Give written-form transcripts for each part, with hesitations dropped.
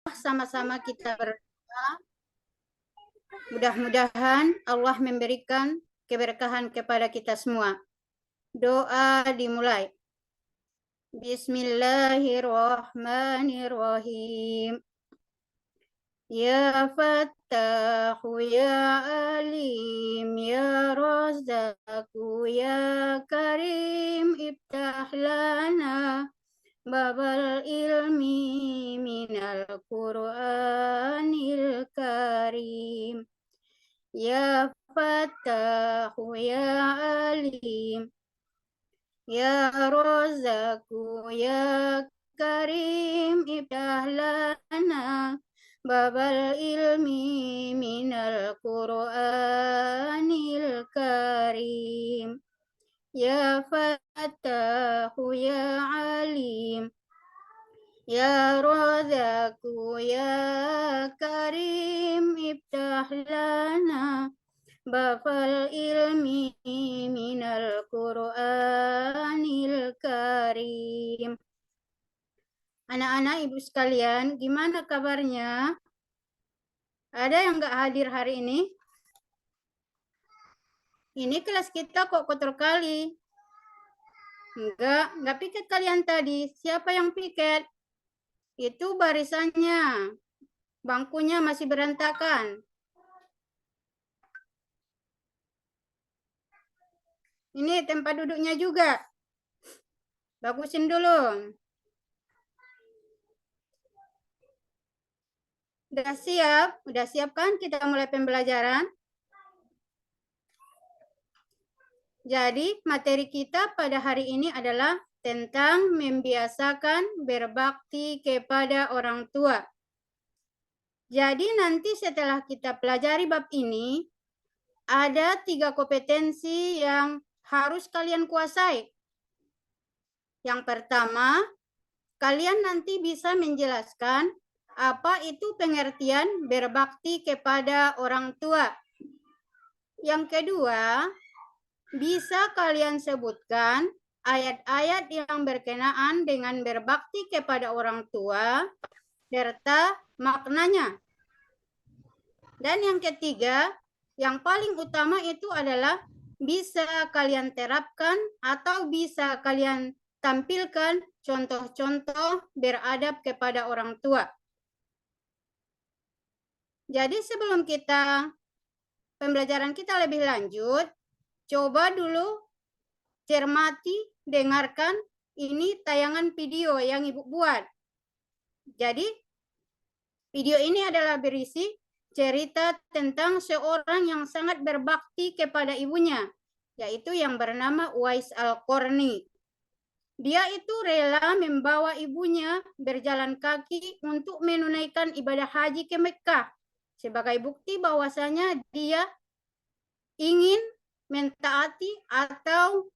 sama-sama kita berdoa. Mudah-mudahan Allah memberikan keberkahan kepada kita semua. Doa dimulai. Bismillahirrahmanirrahim. Ya Fattahu ya Alim ya Razzaku ya Karim iftah lana babal ilmi minal Qur'anil Karim. Ya Fattahu ya Alim ya Razzaku ya Karim iftah lana babal ilmi minal Qur'anil Karim. Ya Fattahu ya Alim ya Razzaku ya Karim iftah lana babal ilmi minal Qur'anil Karim. Anak-anak ibu sekalian, gimana kabarnya? Ada yang nggak hadir hari ini? Ini kelas kita kok kotor kali. Nggak piket kalian tadi. Siapa yang piket? Itu barisannya. Bangkunya masih berantakan. Ini tempat duduknya juga. Bagusin dulu. Udah siap? Udah siap kan kita mulai pembelajaran? Jadi materi kita pada hari ini adalah tentang membiasakan berbakti kepada orang tua. Jadi nanti setelah kita pelajari bab ini, ada 3 kompetensi yang harus kalian kuasai. Yang pertama, kalian nanti bisa menjelaskan apa itu pengertian berbakti kepada orang tua. Yang kedua, bisa kalian sebutkan ayat-ayat yang berkenaan dengan berbakti kepada orang tua serta maknanya. Dan yang ketiga, yang paling utama itu adalah bisa kalian terapkan atau bisa kalian tampilkan contoh-contoh beradab kepada orang tua. Jadi sebelum pembelajaran kita lebih lanjut, coba dulu cermati, dengarkan ini tayangan video yang Ibu buat. Jadi video ini adalah berisi cerita tentang seorang yang sangat berbakti kepada ibunya, yaitu yang bernama Uwais Al-Qarni. Dia itu rela membawa ibunya berjalan kaki untuk menunaikan ibadah haji ke Mekkah sebagai bukti bahwasanya dia ingin mentaati atau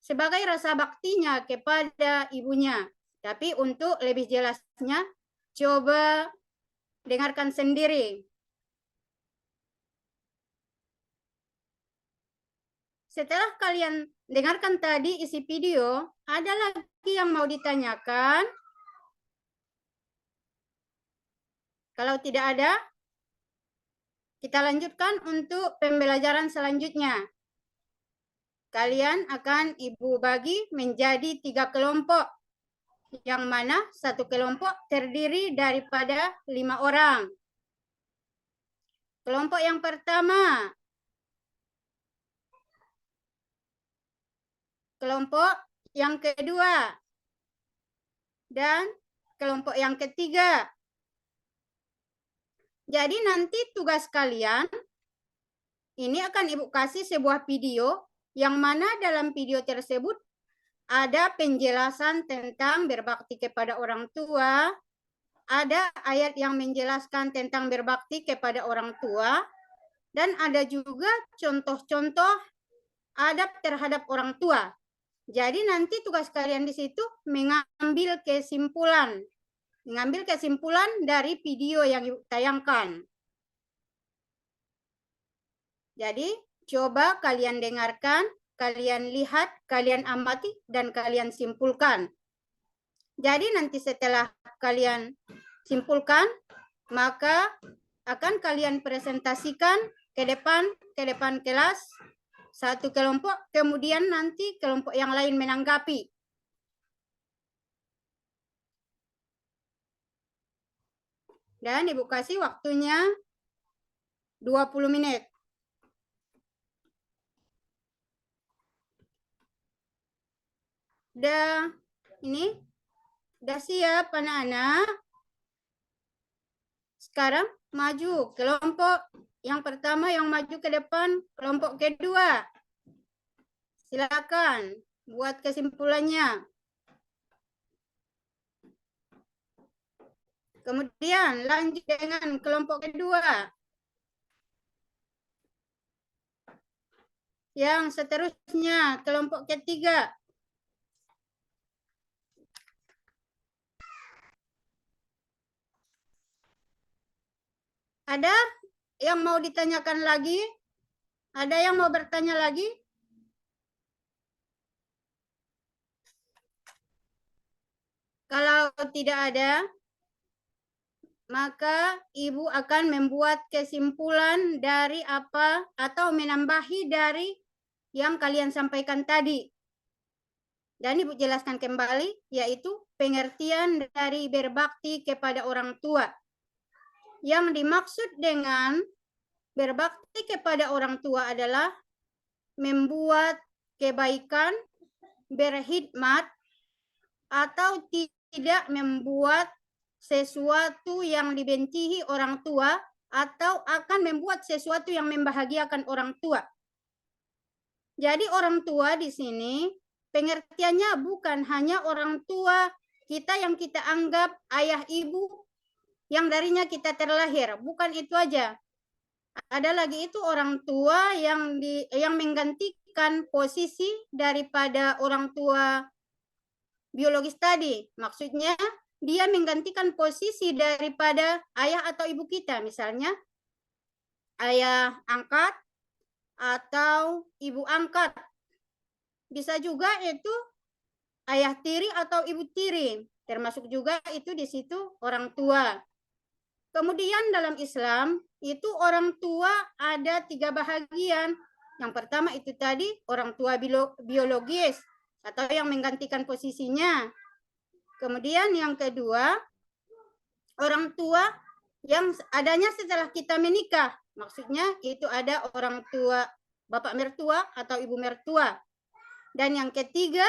sebagai rasa baktinya kepada ibunya. Tapi untuk lebih jelasnya, coba dengarkan sendiri. Setelah kalian dengarkan tadi isi video, ada lagi yang mau ditanyakan? Kalau tidak ada, kita lanjutkan untuk pembelajaran selanjutnya. Kalian akan Ibu bagi menjadi 3 kelompok. Yang mana satu kelompok terdiri daripada 5 orang. Kelompok yang pertama. Kelompok yang kedua. Dan kelompok yang ketiga. Jadi nanti tugas kalian, ini akan Ibu kasih sebuah video, yang mana dalam video tersebut ada penjelasan tentang berbakti kepada orang tua, ada ayat yang menjelaskan tentang berbakti kepada orang tua, dan ada juga contoh-contoh adab terhadap orang tua. Jadi nanti tugas kalian di situ mengambil kesimpulan dari video yang tayangkan. Jadi, coba kalian dengarkan, kalian lihat, kalian amati, dan kalian simpulkan. Jadi nanti setelah kalian simpulkan, maka akan kalian presentasikan ke depan kelas satu kelompok, kemudian nanti kelompok yang lain menanggapi. Dan Ibu kasih waktunya 20 menit. Udah siap anak-anak? Sekarang maju kelompok yang pertama yang maju ke depan, kelompok kedua. Silakan buat kesimpulannya. Kemudian lanjut dengan kelompok kedua. Yang seterusnya, kelompok ketiga. Ada yang mau ditanyakan lagi? Ada yang mau bertanya lagi? Kalau tidak ada, maka Ibu akan membuat kesimpulan dari apa atau menambahi dari yang kalian sampaikan tadi. Dan Ibu jelaskan kembali, yaitu pengertian dari berbakti kepada orang tua. Yang dimaksud dengan berbakti kepada orang tua adalah membuat kebaikan, berkhidmat, atau tidak membuat sesuatu yang dibencihi orang tua atau akan membuat sesuatu yang membahagiakan orang tua. Jadi orang tua di sini pengertiannya bukan hanya orang tua kita yang kita anggap ayah ibu yang darinya kita terlahir, bukan itu aja. Ada lagi itu orang tua yang menggantikan posisi daripada orang tua biologis tadi. Maksudnya dia menggantikan posisi daripada ayah atau ibu kita, misalnya ayah angkat atau ibu angkat. Bisa juga itu ayah tiri atau ibu tiri, termasuk juga itu di situ orang tua. Kemudian dalam Islam itu orang tua ada 3 bahagian. Yang pertama itu tadi orang tua biologis atau yang menggantikan posisinya. Kemudian yang kedua orang tua yang adanya setelah kita menikah. Maksudnya itu ada orang tua bapak mertua atau ibu mertua. Dan yang ketiga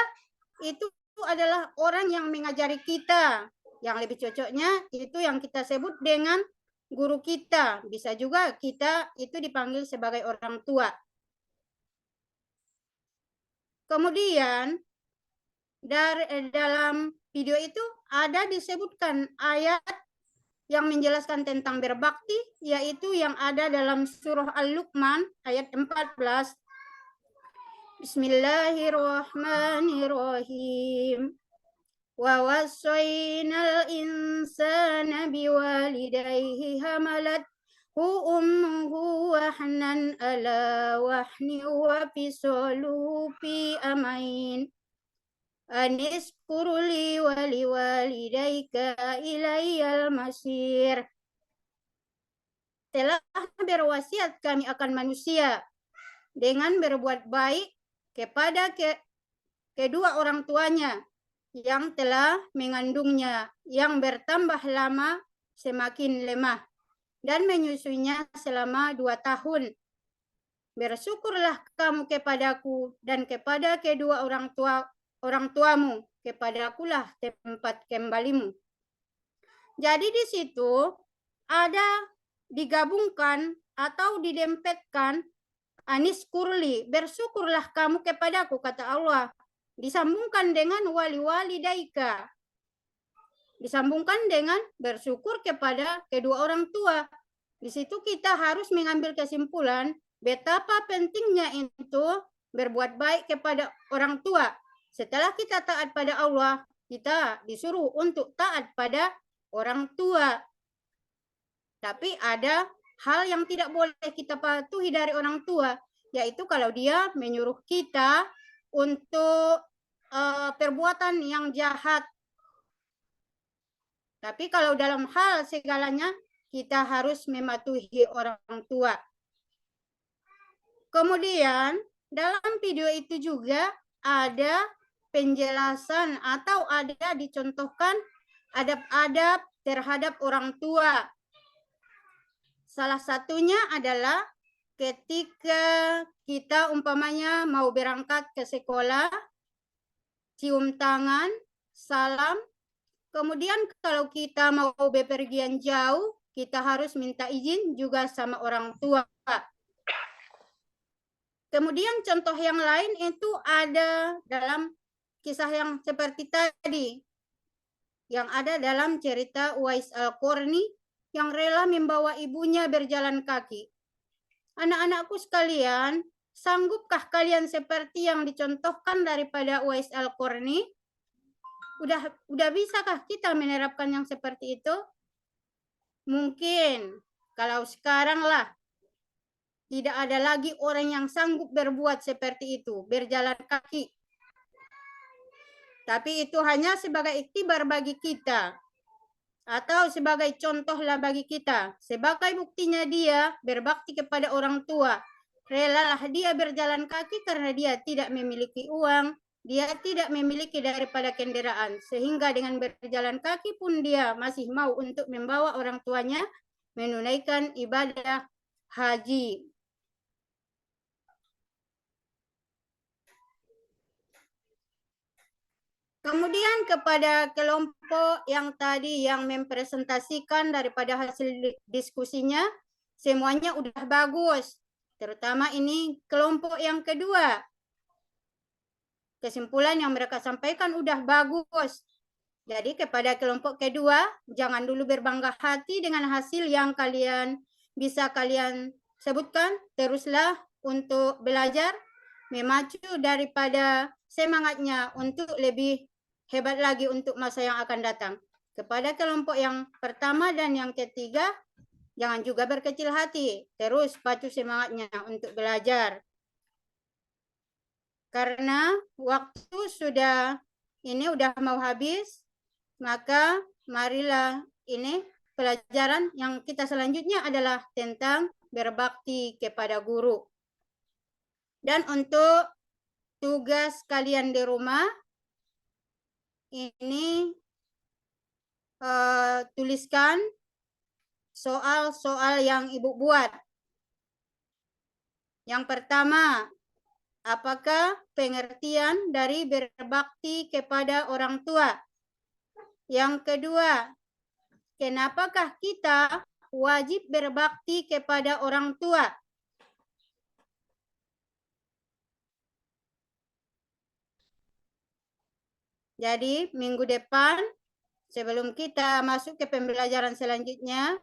itu adalah orang yang mengajari kita. Yang lebih cocoknya itu yang kita sebut dengan guru kita. Bisa juga kita itu dipanggil sebagai orang tua. Kemudian dalam video itu ada disebutkan ayat yang menjelaskan tentang berbakti, yaitu yang ada dalam surah Al-Luqman ayat 14. Bismillahirrahmanirrahim. Wa wasainal insana biwalidayhi hamalathu ummuhu wahnan ala wahni wa fisaluhu fi amain. Aniskuruli wali walidayka ilayyal masir. Telah berwasiat kami akan manusia dengan berbuat baik kepada kedua orang tuanya yang telah mengandungnya, yang bertambah lama semakin lemah, dan menyusuinya selama 2 tahun. Bersyukurlah kamu kepadaku dan kepada kedua orang tuamu, kepadakulah tempat kembalimu. Jadi di situ ada digabungkan atau didempetkan Anis kurli, bersyukurlah kamu kepadaku, kata Allah. Disambungkan dengan wali daika. Disambungkan dengan bersyukur kepada kedua orang tua. Di situ kita harus mengambil kesimpulan betapa pentingnya itu berbuat baik kepada orang tua. Setelah kita taat pada Allah, kita disuruh untuk taat pada orang tua. Tapi ada hal yang tidak boleh kita patuhi dari orang tua, yaitu kalau dia menyuruh kita untuk perbuatan yang jahat. Tapi kalau dalam hal segalanya kita harus mematuhi orang tua. Kemudian dalam video itu juga ada penjelasan atau ada dicontohkan adab-adab terhadap orang tua. Salah satunya adalah ketika kita umpamanya mau berangkat ke sekolah, cium tangan, salam. Kemudian kalau kita mau bepergian jauh, kita harus minta izin juga sama orang tua. Kemudian contoh yang lain itu ada dalam kisah yang seperti tadi, yang ada dalam cerita Uwais Al-Qarni yang rela membawa ibunya berjalan kaki. Anak-anakku sekalian, sanggupkah kalian seperti yang dicontohkan daripada Uwais Al-Qarni? Udah bisakah kita menerapkan yang seperti itu? Mungkin kalau sekarang lah tidak ada lagi orang yang sanggup berbuat seperti itu, berjalan kaki. Tapi itu hanya sebagai iktibar bagi kita. Atau sebagai contohlah bagi kita. Sebagai buktinya dia berbakti kepada orang tua. Relalah dia berjalan kaki karena dia tidak memiliki uang. Dia tidak memiliki daripada kendaraan. Sehingga dengan berjalan kaki pun dia masih mau untuk membawa orang tuanya menunaikan ibadah haji. Kemudian kepada kelompok yang tadi yang mempresentasikan daripada hasil diskusinya, semuanya udah bagus. Terutama ini kelompok yang kedua. Kesimpulan yang mereka sampaikan udah bagus. Jadi kepada kelompok kedua, jangan dulu berbangga hati dengan hasil yang bisa kalian sebutkan. Teruslah untuk belajar, memacu daripada semangatnya untuk lebih hebat lagi untuk masa yang akan datang. Kepada kelompok yang pertama dan yang ketiga, jangan juga berkecil hati. Terus pacu semangatnya untuk belajar. Karena waktu sudah mau habis, maka marilah ini pelajaran yang kita selanjutnya adalah tentang berbakti kepada guru. Dan untuk tugas kalian di rumah, ini tuliskan soal-soal yang Ibu buat. Yang pertama, apakah pengertian dari berbakti kepada orang tua? Yang kedua, kenapakah kita wajib berbakti kepada orang tua? Jadi minggu depan sebelum kita masuk ke pembelajaran selanjutnya,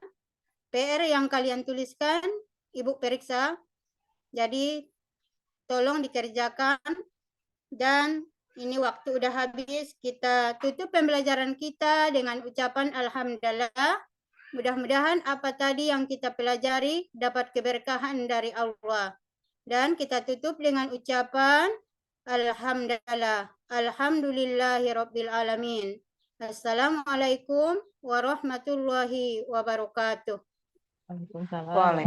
PR yang kalian tuliskan, Ibu periksa. Jadi tolong dikerjakan. Dan ini waktu udah habis, kita tutup pembelajaran kita dengan ucapan Alhamdulillah. Mudah-mudahan apa tadi yang kita pelajari dapat keberkahan dari Allah. Dan kita tutup dengan ucapan Alhamdulillah. Alhamdulillahirabbil alamin. Assalamualaikum warahmatullahi wabarakatuh. Waalaikumsalam.